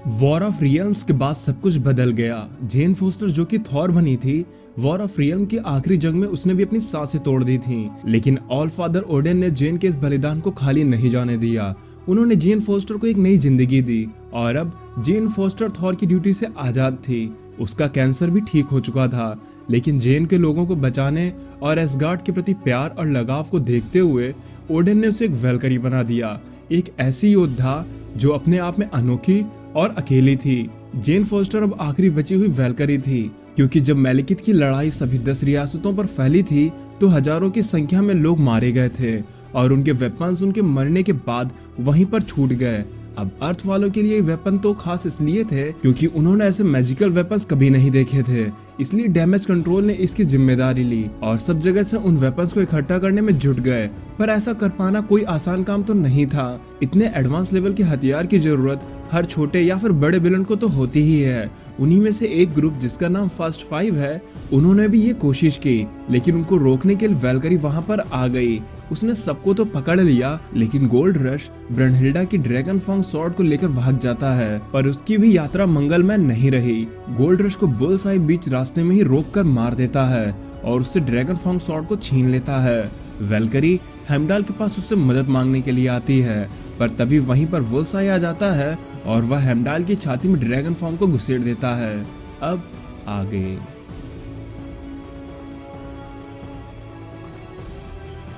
War of रियल्म्स के बाद सब कुछ बदल गया। जेन फोस्टर जो कि थॉर बनी थी, वॉर ऑफ रियल्म की आखिरी जंग में उसने भी अपनी सांसें तोड़ दी थी, लेकिन ऑल फादर ओडेन ने जेन के इस बलिदान को खाली नहीं जाने दिया। उन्होंने जेन फोस्टर को एक नई जिंदगी दी और अब जेन फोस्टर थॉर की ड्यूटी से आजाद थी। उसका कैंसर भी ठीक हो चुका था, लेकिन जेन के लोगों को बचाने और एसगार्ड के प्रति प्यार और लगाव को देखते हुए ओडेन ने उसे एक वेलकरी बना दिया, एक ऐसी योद्धा जो अपने आप में अनोखी और अकेली थी। जेन फोस्टर अब आखिरी बची हुई वेलकरी थी, क्योंकि जब मैलिकिथ की लड़ाई सभी 10 रियासतों पर फैली थी तो हजारों की संख्या में लोग मारे गए थे और उनके वेपन्स उनके मरने के बाद वहीं पर छूट गए। अब अर्थ वालों के लिए वेपन तो खास इसलिए थे क्योंकि उन्होंने ऐसे मैजिकल वेपन्स कभी नहीं देखे थे, इसलिए डैमेज कंट्रोल ने इसकी जिम्मेदारी ली और सब जगह से उन वेपन्स को इकट्ठा करने में जुट गए। पर ऐसा कर पाना कोई आसान काम तो नहीं था। इतने एडवांस लेवल के हथियार की जरूरत हर छोटे या फिर बड़े विलन को तो होती ही है। उन्हीं में से एक ग्रुप जिसका नाम फर्स्ट 5 है, उन्होंने भी ये कोशिश की, लेकिन उनको रोकने के लिए वेलकरी वहां पर आ गई। उसने सबको तो पकड़ लिया, लेकिन गोल्ड रश ब्रनहिल्डा की ड्रैगन फॉन्ग स्वॉर्ड को लेकर भाग जाता है, पर उसकी भी यात्रा मंगलमय नहीं रही। गोल्ड रश को बुल्सआई बीच रास्ते में ही रोक कर मार देता है और उससे ड्रैगन फॉन्ग स्वॉर्ड को छीन लेता है। वेलकरी हेमडाल के पास उससे मदद मांगने के लिए आती है, पर तभी वहीं पर बुल्सआई आ जाता है और वह हेमडाल की छाती में ड्रैगन फॉन्ग को घुसेड़ देता है। अब आगे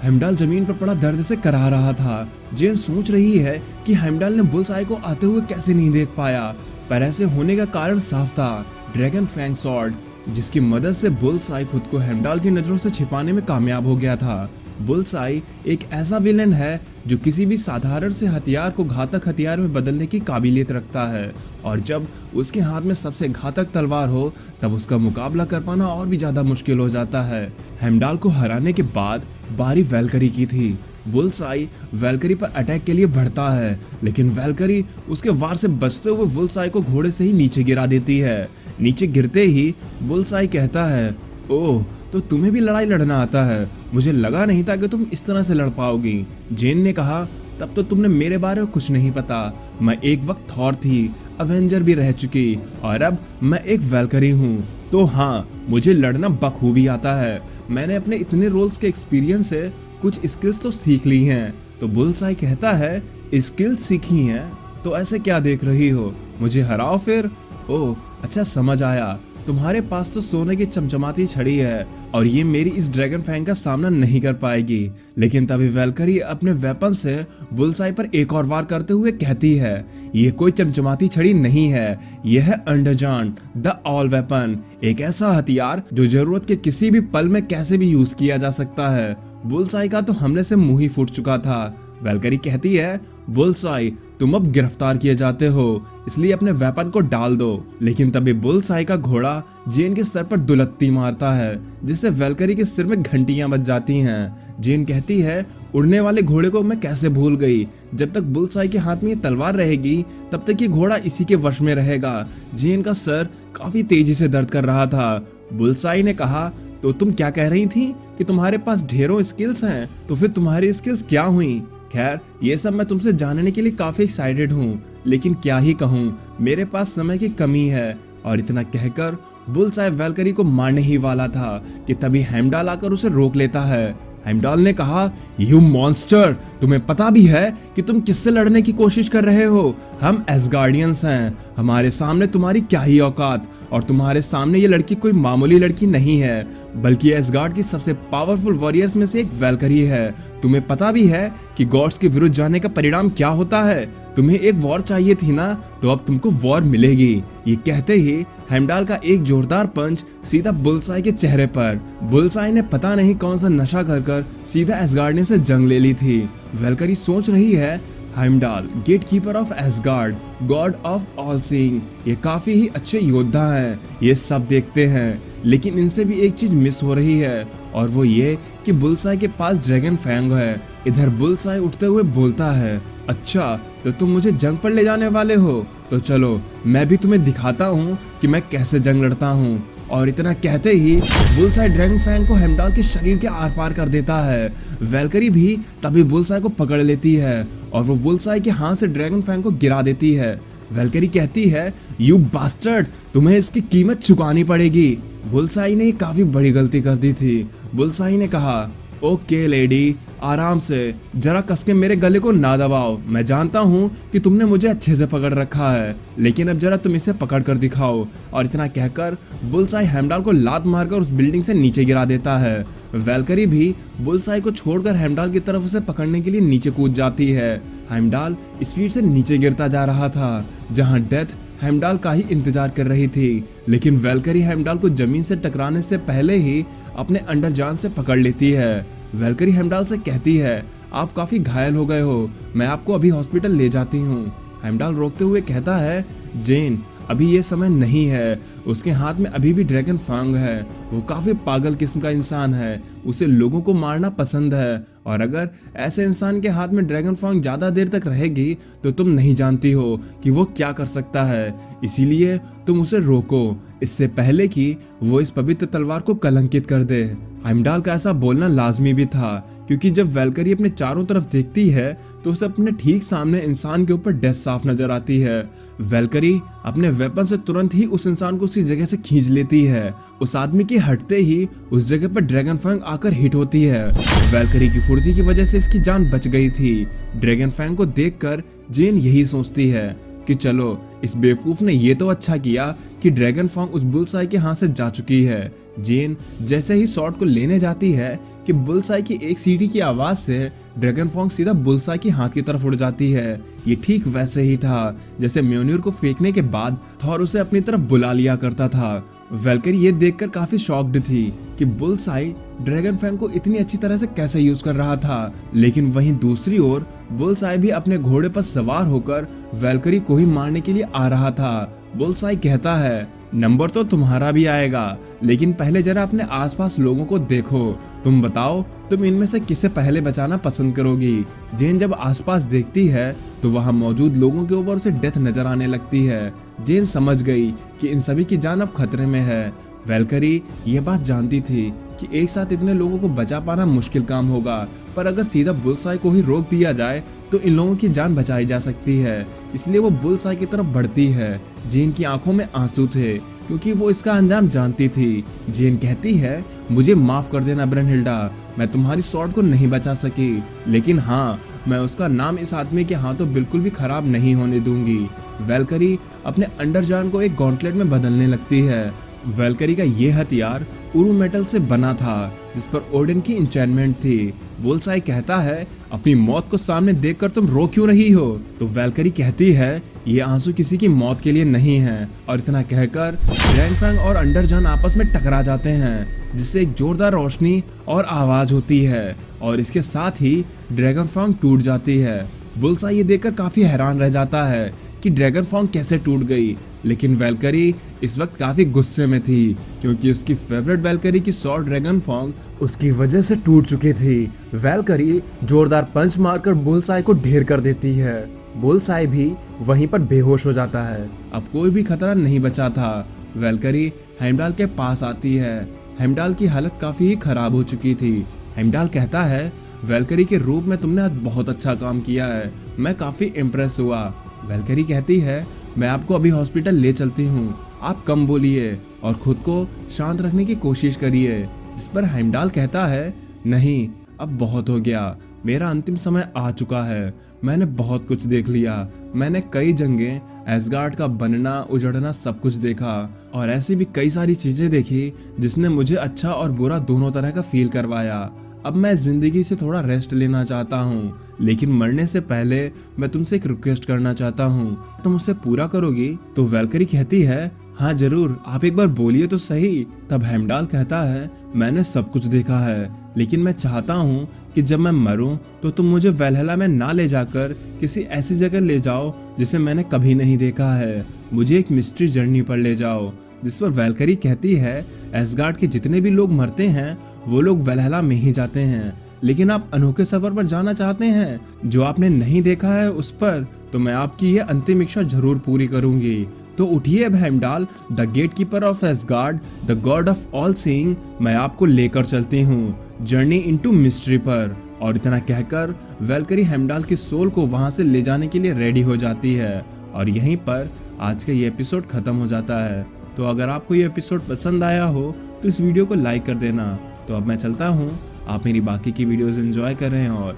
हेमडाल जमीन पर पड़ा दर्द से कराह रहा था। जेन सोच रही है कि हेमडाल ने बुल्सआई को आते हुए कैसे नहीं देख पाया, पर ऐसे होने का कारण साफ था, ड्रैगन फैंग स्वॉर्ड, जिसकी मदद से बुल्सआई खुद को हेमडाल की नजरों से छिपाने में कामयाब हो गया था। बुल्सआई एक ऐसा विलेन है जो किसी भी साधारण से हथियार को घातक हथियार में बदलने की काबिलियत रखता है, और जब उसके हाथ में सबसे घातक तलवार हो तब उसका मुकाबला कर पाना और भी ज्यादा मुश्किल हो जाता है। हेमडाल को हराने के बाद बारी वेलकरी की थी। बुल्सआई वेलकरी पर अटैक के लिए बढ़ता है, लेकिन वेलकरी उसके वार से बचते हुए बुल्सआई को घोड़े से ही नीचे गिरा देती है। नीचे गिरते ही बुल्सआई कहता है, ओह, तो तुम्हें भी लड़ाई लड़ना आता है, मुझे लगा नहीं था कि तुम इस तरह से लड़ पाओगी। जेन ने कहा, तब तो तुमने मेरे बारे में कुछ नहीं पता। मैं एक वक्त थॉर थी, अवेंजर भी रह चुकी, और अब मैं एक वेलकरी हूँ। तो हाँ, मुझे लड़ना बखूबी आता है। मैंने अपने इतने रोल्स के एक्सपीरियंस से कुछ स्किल्स तो सीख ली हैं। तो बुल्सआई कहता है, स्किल्स सीखी हैं तो ऐसे क्या देख रही हो, मुझे हराओ फिर। ओह अच्छा, समझ आया, तुम्हारे पास तो सोने की चमचमाती छड़ी है और ये मेरी इस ड्रैगन फैंग का सामना नहीं कर पाएगी। लेकिन तभी वेलकरी अपने वेपन से बुल्सआई पर एक और वार करते हुए कहती है, ये कोई चमचमाती छड़ी नहीं है, यह है अंडरजान द ऑल वेपन, एक ऐसा हथियार जो जरूरत के किसी भी पल में कैसे भी यूज किया जा सकता है। बुल्सआई का तो हमले से मुंह ही फूट चुका था। वेलकरी कहती है, बुल्सआई तुम अब गिरफ्तार किए जाते हो, इसलिए अपने वेपन को डाल दो। लेकिन तभी बुल्सआई का घोड़ा जेन के सर पर दुलत्ती मारता है, जिससे वेलकरी के सिर में घंटियां बज जाती हैं। जेन कहती है, उड़ने वाले घोड़े को मैं कैसे भूल गई, जब तक बुल्सआई के हाथ में ये तलवार रहेगी तब तक ये घोड़ा इसी के वश में रहेगा। जेन का सर काफी तेजी से दर्द कर रहा था। बुल्सआई ने कहा, तो तुम क्या कह रही थी कि तुम्हारे पास ढेरों स्किल्स हैं, तो फिर तुम्हारी स्किल्स क्या हुई? खैर, ये सब मैं तुमसे जानने के लिए काफी एक्साइटेड हूँ, लेकिन क्या ही कहूँ, मेरे पास समय की कमी है। और इतना कहकर बुल्सआई वेलकरी को मारने ही वाला था कि तभी हेमडाल आकर उसे रोक लेता है। हेमडाल ने कहा, यू मॉन्स्टर, तुम्हें पता भी है कि तुम किससे लड़ने की कोशिश कर रहे हो? हम एसगार्डियंस हैं, हमारे सामने तुम्हारी क्या ही औकात, और तुम्हारे सामने ये लड़की कोई मामूली लड़की नहीं है, बल्कि एसगार्ड की सबसे पावरफुल वॉरियर्स में से एक वेलकरी है। तुम्हें पता भी है कि गॉड्स के विरुद्ध जाने का परिणाम क्या होता है। तुम्हें एक वॉर चाहिए थी ना, तो अब तुमको वॉर मिलेगी। ये कहते ही हेमडाल का एक जोरदार पंच सीधा बुल्सआई के चेहरे पर। बुल्सआई ने पता नहीं कौन सा नशा कर सीधा एसगार्डियन से जंग ले ली थी। वेलकरी सोच रही है, Heimdall gatekeeper of Asgard, god of all seeing, ये काफी ही अच्छे योद्धा हैं, ये सब देखते हैं, लेकिन इनसे भी एक चीज मिस हो रही है, और वो ये कि बुल्सआई के पास ड्रैगन फैंग है। इधर बुल्सआई उठते हुए बोलता है, अच्छा तो तुम मुझे जंग पर ले जाने वाले हो, तो चलो मैं भी तुम्हें दिखाता हूँ कि मैं कैसे जंग लड़ता हूँ। और इतना कहते ही बुल्साई ड्रैगन फैंग को हेमडाल के शरीर के आर पार कर देता है। वैल्करी भी तभी बुल्साई को पकड़ लेती है और वो बुल्साई के हाथ से ड्रैगन फैंग को गिरा देती है। वैल्करी कहती है, यू बास्टर्ड, तुम्हें इसकी कीमत चुकानी पड़ेगी। बुल्साई ने काफी बड़ी गलती कर दी थी। बुल्साई ने कहा, ओके लेडी, आराम से, जरा कसके मेरे गले को ना दबाओ। मैं जानता हूँ कि तुमने मुझे अच्छे से पकड़ रखा है, लेकिन अब जरा तुम इसे पकड़ कर दिखाओ। और इतना कहकर बुल्साई हेमडाल को लात मारकर उस बिल्डिंग से नीचे गिरा देता है। वैल्करी भी बुल्साई को छोड़कर हेमडाल की तरफ उसे पकड़ने के लिए नीचे कूद जाती है। हेमडाल स्पीड से नीचे गिरता जा रहा था, जहाँ डेथ हेमडाल का ही इंतजार कर रही थी, लेकिन वैल्करी हेमडाल को जमीन से टकराने से पहले ही अपने अंडरजान से पकड़ लेती है। वैल्करी हेमडाल से कहती है, आप काफी घायल हो गए हो, मैं आपको अभी हॉस्पिटल ले जाती हूँ। हेमडाल रोकते हुए कहता है, जेन, अभी ये समय नहीं है। उसके हाथ में अभी भी ड्रैगन फैंग है। वो काफी पागल किस्म का इंसान है, उसे लोगों को मारना पसंद है, और अगर ऐसे इंसान के हाथ में ड्रैगन फैंग ज्यादा देर तक रहेगी तो तुम नहीं जानती हो कि वो क्या कर सकता है। इसीलिए तुम उसे रोको, इससे पहले कि वो इस पवित्र तलवार को कलंकित कर दे। हेमडाल का ऐसा बोलना लाजमी भी था, क्योंकि जब वैल्करी अपने चारों तरफ देखती है तो उसे अपने ठीक सामने इंसान के ऊपर डेथ साफ नजर आती है। वैल्करी अपने वेपन से तुरंत ही उस इंसान को उसी जगह से खींच लेती है। उस आदमी के हटते ही उस जगह पर ड्रैगन फैंग आकर हिट होती है। वैल्करी की फुर्ती की वजह से इसकी जान बच गई थी। ड्रैगन फैंग को देखकर जेन यही सोचती है कि चलो, इस बेवकूफ ने ये तो अच्छा किया कि ड्रैगन फैंग उस बुल्साई के हाथ से जा चुकी है। जेन जैसे ही शॉट को लेने जाती है कि बुल्साई की एक सीटी की आवाज से ड्रैगन फैंग सीधा बुल्साई के हाथ की तरफ उड़ जाती है। ये ठीक वैसे ही था जैसे म्योनिर को फेंकने के बाद थॉर उसे अपनी तरफ बुला लिया करता था। वैल्करी ये देखकर काफी शॉक्ड थी कि बुल्साई ड्रैगन फैंग को इतनी अच्छी तरह से कैसे यूज कर रहा था, लेकिन वहीं दूसरी ओर बुल्साई भी अपने घोड़े पर सवार होकर वैल्करी को ही मारने के लिए आ रहा था। बुल्साई कहता है, नंबर तो तुम्हारा भी आएगा, लेकिन पहले जरा अपने आसपास लोगों को देखो। तुम बताओ, तुम इनमें से किसे पहले बचाना पसंद करोगी। जेन जब आसपास देखती है तो वहां मौजूद लोगों के ऊपर उसे डेथ नजर आने लगती है। जेन समझ गई कि इन सभी की जान अब खतरे में है। वैल्करी ये बात जानती थी कि एक साथ इतने लोगों को बचा पाना मुश्किल काम होगा, पर अगर सीधा बुल्साई को ही रोक दिया जाए तो इन लोगों की जान बचाई जा सकती है। इसलिए वो बुल्साई की तरफ बढ़ती है। जेन की आंखों में आंसू थे, क्योंकि वो इसका अंजाम जानती थी। जेन कहती है, मुझे माफ कर देना ब्रनहिल्डा, मैं तुम्हारी शॉट को नहीं बचा सकी, लेकिन हाँ, मैं उसका नाम इस आदमी के हाथों बिल्कुल भी खराब नहीं होने दूंगी। वैल्करी अपने अंडरजान को एक गॉन्टलेट में बदलने लगती है। वैल्करी का ये हथियार उरू मेटल से बना था, जिस पर ओडिन की इंचेंटमेंट थी। बुल्साई कहता है, अपनी मौत को सामने देखकर तुम रो क्यों रही हो? तो वैल्करी कहती है, ये आंसू किसी की मौत के लिए नहीं है। और इतना कहकर ड्रैगन फैंग और अंडरजान आपस में टकरा जाते हैं, जिससे एक जोरदार रोशनी और आवाज होती है, और इसके साथ ही ड्रैगन फैंग टूट जाती है। बुल्साई ये देखकर काफी हैरान रह जाता है कि ड्रैगन फैंग कैसे टूट गई, लेकिन वैल्करी इस वक्त काफी गुस्से में थी, क्योंकि उसकी फेवरेट वैल्करी की स्वॉर्ड ड्रैगन फैंग उसकी वजह से टूट चुकी थी। वैल्करी जोरदार पंच मारकर बुल्साई को ढेर कर देती है। बुल्साई भी वहीं पर बेहोश हो जाता है। अब कोई भी खतरा नहीं बचा था। वैल्करी हेमडाल के पास आती है। हेमडाल की हालत काफी ही खराब हो चुकी थी। हेमडाल कहता है, वैल्करी के रूप में तुमने आज बहुत अच्छा काम किया है, मैं काफी इम्प्रेस हुआ। वैल्करी कहती है, मैं आपको अभी हॉस्पिटल ले चलती हूँ, आप कम बोलिए और खुद को शांत रखने की कोशिश करिए। जिस पर हेमडाल कहता है, नहीं, अब बहुत हो गया, मेरा अंतिम समय आ चुका है। मैंने बहुत कुछ देख लिया, मैंने कई जंगें, एसगार्ड का बनना उजड़ना सब कुछ देखा, और ऐसी भी कई सारी चीजें देखी जिसने मुझे अच्छा और बुरा दोनों तरह का फील करवाया। अब मैं जिंदगी से थोड़ा रेस्ट लेना चाहता हूँ, लेकिन मरने से पहले मैं तुमसे एक रिक्वेस्ट करना चाहता हूँ, तुम उसे पूरा करोगी? तो वैल्करी कहती है, हाँ जरूर, आप एक बार बोलिए तो सही। तब हेमडाल कहता है, मैंने सब कुछ देखा है, लेकिन मैं चाहता हूँ कि जब मैं मरूं तो तुम मुझे वैल्हला में ना ले जाकर किसी ऐसी जगह ले जाओ जिसे मैंने कभी नहीं देखा है। मुझे एक मिस्ट्री जर्नी पर ले जाओ। जिस पर वैल्करी कहती है, एसगार्ड के जितने भी लोग मरते हैं वो लोग वैल्हला में ही जाते हैं, लेकिन आप अनोखे सफर पर जाना चाहते हैं जो आपने नहीं देखा है उस पर, तो मैं आपकी ये अंतिम इच्छा जरूर पूरी करूंगी। तो उठिए अब Heimdall, the gatekeeper of Asgard, the god of all seeing, मैं आपको लेकर चलती हूँ जर्नी इनटू मिस्ट्री पर। और इतना कहकर वैल्करी हेमडाल की सोल को वहां से ले जाने के लिए रेडी हो जाती है। और यहीं पर आज का ये एपिसोड खत्म हो जाता है। तो अगर आपको ये एपिसोड पसंद आया हो तो इस वीडियो को लाइक कर देना। तो अब मैं चलता हूँ, आप मेरी बाकी की वीडियोस एंजॉय करें और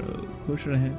खुश रहें।